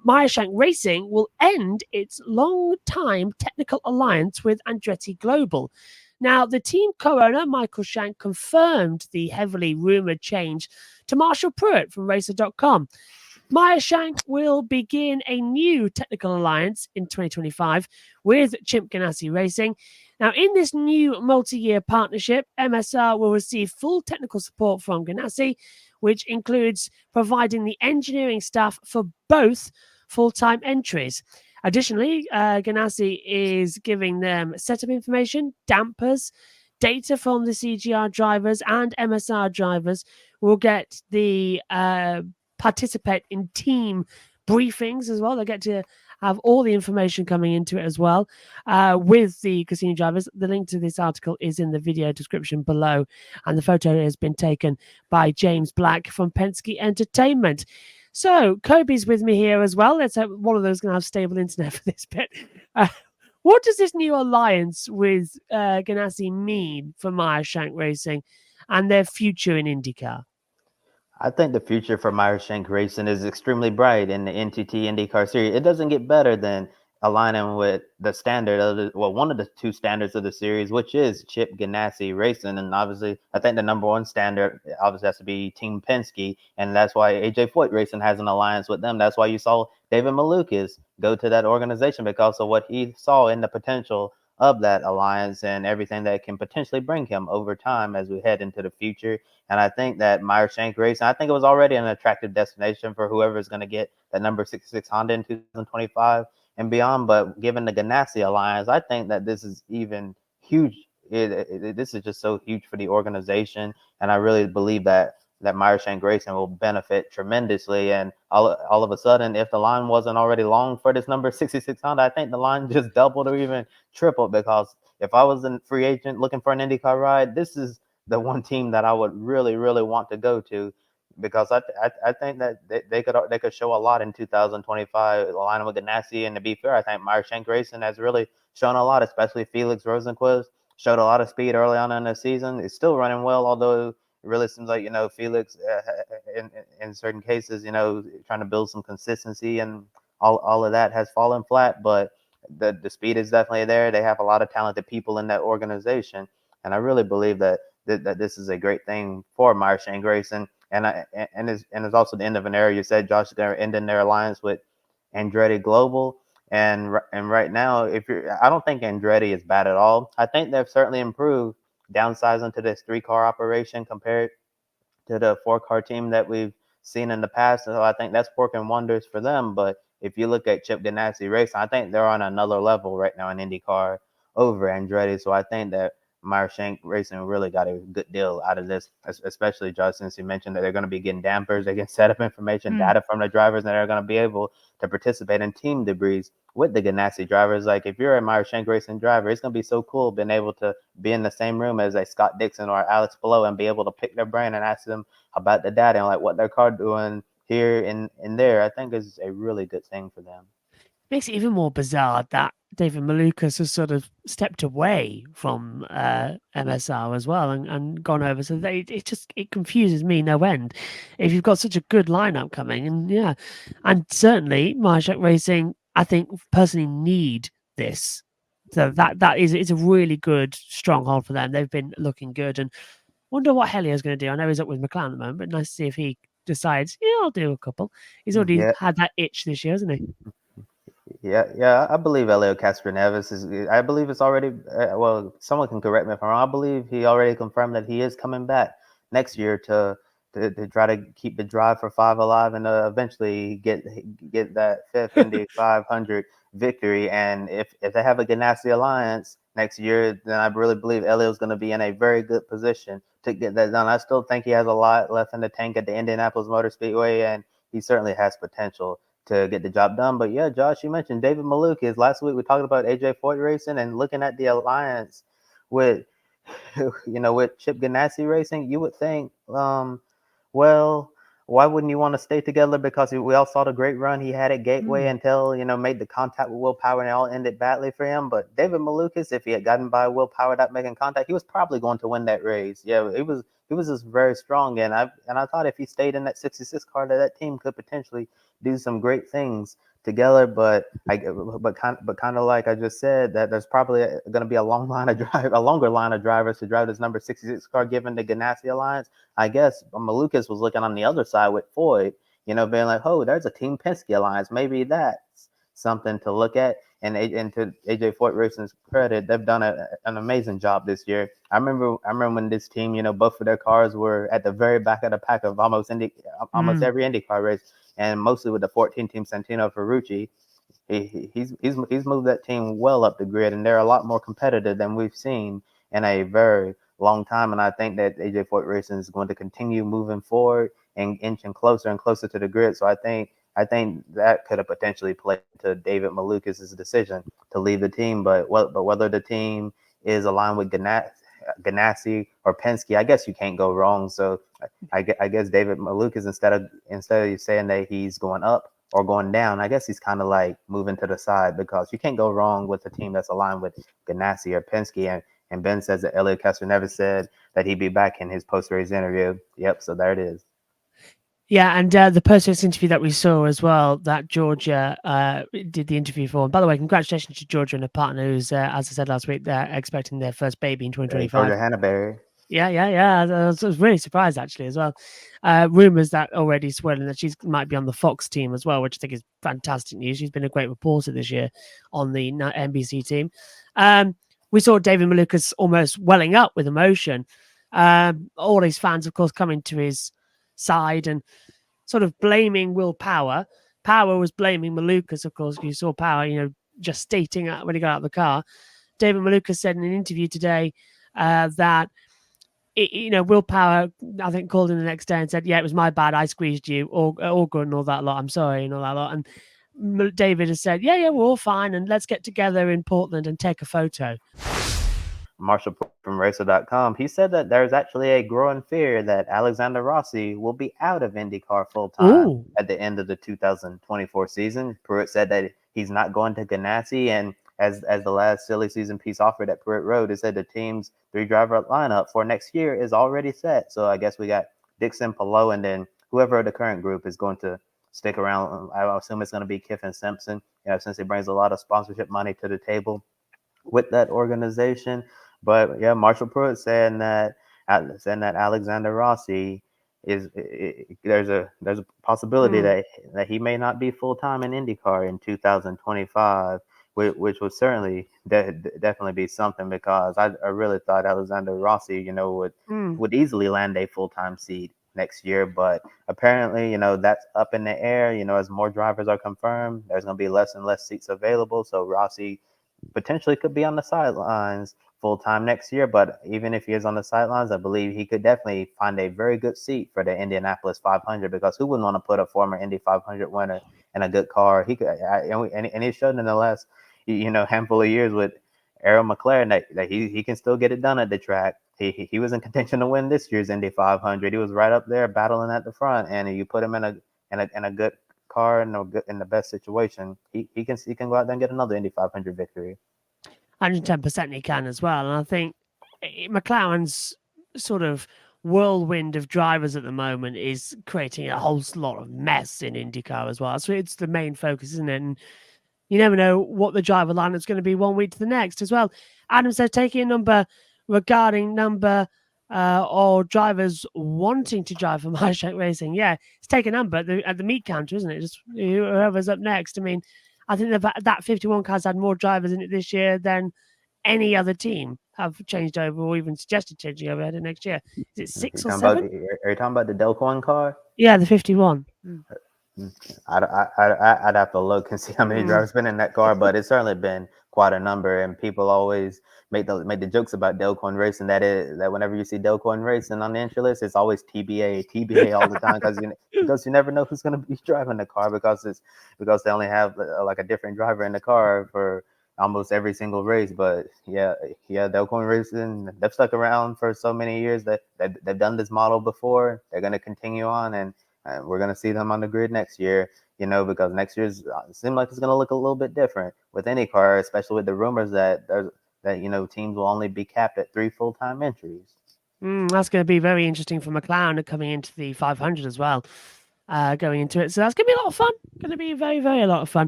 Meyer Shank Racing will end its long-time technical alliance with Andretti Global. Now, the team co-owner, Michael Shank, confirmed the heavily rumoured change to Marshall Pruitt from Racer.com. Meyer Shank will begin a new technical alliance in 2025 with Chip Ganassi Racing. Now, in this new multi-year partnership, MSR will receive full technical support from Ganassi, which includes providing the engineering staff for both full-time entries. Additionally, Ganassi is giving them setup information, dampers, data from the CGR drivers, and MSR drivers will get the participate in team briefings as well. They get to have all the information coming into it as well with the Cassini drivers. The link to this article is in the video description below, and the photo has been taken by James Black from Penske Entertainment. So Kobe's with me here as well. Let's hope one of those going to have stable internet for this bit. What does this new alliance with Ganassi mean for Meyer Shank Racing and their future in IndyCar? I think the future for Meyer Shank Racing is extremely bright in the NTT IndyCar Series. It doesn't get better than aligning with the standard of one of the two standards of the series, which is Chip Ganassi Racing. And obviously, I think the number one standard obviously has to be Team Penske, and that's why AJ Foyt Racing has an alliance with them. That's why you saw David Malukas go to that organization, because of what he saw in the potential of that alliance and everything that can potentially bring him over time as we head into the future. And I think that Meyer Shank Racing, I think it was already an attractive destination for whoever is going to get that number 66 Honda in 2025 and beyond. But given the Ganassi alliance, I think that this is even huge. This is just so huge for the organization. And I really believe that Meyer Shank Racing will benefit tremendously. And all of a sudden, if the line wasn't already long for this number 66 Honda, I think the line just doubled or even tripled, because if I was a free agent looking for an IndyCar ride, this is the one team that I would really, really want to go to, because I think that they could show a lot in 2025 aligning with Ganassi. And to be fair, I think Meyer Shank Racing has really shown a lot, especially Felix Rosenquist showed a lot of speed early on in the season. It's still running well, although it really seems like, Felix in certain cases, trying to build some consistency, and all of that has fallen flat. But the speed is definitely there. They have a lot of talented people in that organization, and I really believe that this is a great thing for Meyer Shank Racing. And it's also the end of an era. You said, Josh, they're ending their alliance with Andretti Global. And right now, I don't think Andretti is bad at all. I think they've certainly improved, downsizing to this 3-car operation compared to the 4-car team that we've seen in the past. So I think that's working wonders for them. But if you look at Chip Ganassi Racing, I think they're on another level right now in IndyCar over Andretti. So I think that Meyer Shank Racing really got a good deal out of this, especially, Josh, since you mentioned that they're going to be getting dampers, they get setup information, data from the drivers, and they're going to be able to participate in team debriefs with the Ganassi drivers. Like, if you're a Meyer Shank Racing driver, it's going to be so cool being able to be in the same room as a Scott Dixon or Alex Palou and be able to pick their brain and ask them about the data and like what their car doing here and there. I think is a really good thing for them. Makes it even more bizarre that David Malukas has sort of stepped away from MSR as well and gone over. So it confuses me no end. If you've got such a good lineup coming, and certainly Meyer Shank Racing, I think personally need this. So it's a really good stronghold for them. They've been looking good, and wonder what Helio's going to do. I know he's up with McLaren at the moment, but nice to see if he decides, I'll do a couple. He's already had that itch this year, hasn't he? Yeah, I believe Elio Castroneves is. I believe it's already. Well, someone can correct me if I'm wrong. I believe he already confirmed that he is coming back next year to try to keep the drive for 5 alive and eventually get that 5th Indy 500 victory. And if they have a Ganassi alliance next year, then I really believe Elio's going to be in a very good position to get that done. I still think he has a lot left in the tank at the Indianapolis Motor Speedway, and he certainly has potential to get the job done. But yeah, Josh, you mentioned David Malukas. Last week we talked about AJ Foyt Racing and looking at the alliance with with Chip Ganassi Racing. You would think, well, why wouldn't you want to stay together? Because we all saw the great run he had at Gateway until made the contact with Will Power, and it all ended badly for him. But David Malukas, if he had gotten by Will Power without making contact, he was probably going to win that race. Yeah, he was just very strong, and I thought if he stayed in that 66 car, that team could potentially do some great things together. But kind of like I just said, that there's probably going to be a longer line of drivers to drive this number 66 car given the Ganassi Alliance. I guess Malukas was looking on the other side with Foyt, being like, oh, there's a Team Penske Alliance. Maybe that's something to look at. And to AJ Foyt Racing's credit, they've done an amazing job this year. I remember when this team, both of their cars were at the very back of the pack of almost every IndyCar race, and mostly with the 14-team Santino Ferrucci. He's moved that team well up the grid, and they're a lot more competitive than we've seen in a very long time. And I think that AJ Foyt Racing is going to continue moving forward and inching closer and closer to the grid. So I think that could have potentially played to David Malukas' decision to leave the team. But whether the team is aligned with Ganassi or Penske, I guess you can't go wrong. So I guess David Malukas, instead of saying that he's going up or going down, I guess he's kind of like moving to the side, because you can't go wrong with a team that's aligned with Ganassi or Penske. And Ben says that Elliot Kessler never said that he'd be back in his post-race interview. Yep, so there it is. Yeah, and the post-race interview that we saw as well, that Georgia did the interview for. And by the way, congratulations to Georgia and her partner, who's, as I said last week, they're expecting their first baby in 2025. Georgia Hannaberry. Yeah. I was really surprised, actually, as well. Rumors that already swirling that she might be on the Fox team as well, which I think is fantastic news. She's been a great reporter this year on the NBC team. We saw David Malukas almost welling up with emotion. All his fans, of course, coming to his side and sort of blaming Will Power. Power was blaming Malukas, of course. You saw Power, just stating when he got out of the car. David Malukas said in an interview today that, Will Power, I think, called him the next day and said, yeah, it was my bad. I squeezed you. All good and all that lot. I'm sorry and all that lot. And David has said, yeah, we're all fine. And let's get together in Portland and take a photo. Marshall from Racer.com, he said that there's actually a growing fear that Alexander Rossi will be out of IndyCar full-time at the end of the 2024 season. Pruitt said that he's not going to Ganassi, and as the last silly season piece offered at Pruitt Road, it said the team's 3-driver lineup for next year is already set. So I guess we got Dixon, Palou, and then whoever the current group is going to stick around. I assume it's going to be Kiffin Simpson, since he brings a lot of sponsorship money to the table with that organization. But yeah, Marshall Pruitt saying that Alexander Rossi there's a possibility that he may not be full time in IndyCar in 2025, which would certainly definitely be something, because I really thought Alexander Rossi would easily land a full time seat next year. But apparently, that's up in the air. As more drivers are confirmed, there's going to be less and less seats available. So Rossi potentially could be on the sidelines full-time next year. But even if he is on the sidelines, I believe he could definitely find a very good seat for the Indianapolis 500, because who wouldn't want to put a former Indy 500 winner in a good car? He could, and he showed in the last handful of years with Arrow McLaren that he can still get it done at the track. He was in contention to win this year's Indy 500. He was right up there battling at the front, and you put him in a good car in the best situation, he can go out there and get another Indy 500 victory. 110% he can as well. And I think McLaren's sort of whirlwind of drivers at the moment is creating a whole lot of mess in IndyCar as well. So it's the main focus, isn't it? And you never know what the driver lineup's going to be one week to the next as well. Adam says, taking a number regarding number or drivers wanting to drive for Meyer Shank Racing. Yeah, it's take a number at the meet counter, isn't it? Just whoever's up next. I mean, I think that 51 car's had more drivers in it this year than any other team have changed over or even suggested changing over ahead of next year. Is it 6 or 7? Are you talking about the Delcoin car? Yeah, the 51. I'd have to look and see how many drivers been in that car, but it's certainly been quite a number. And people always make the jokes about Delcoin Racing, that whenever you see Delcoin Racing on the entry list, it's always TBA all the time, because you never know who's going to be driving the car, because they only have like a different driver in the car for almost every single race. But yeah, Delcoin Racing, they've stuck around for so many years that they've done this model before. They're going to continue on, and we're going to see them on the grid next year, because next year's seems like it's going to look a little bit different with IndyCar, especially with the rumors that teams will only be capped at 3 full-time entries. That's going to be very interesting for McLaren coming into the 500 as well, going into it. So that's going to be a lot of fun. Going to be very, very a lot of fun.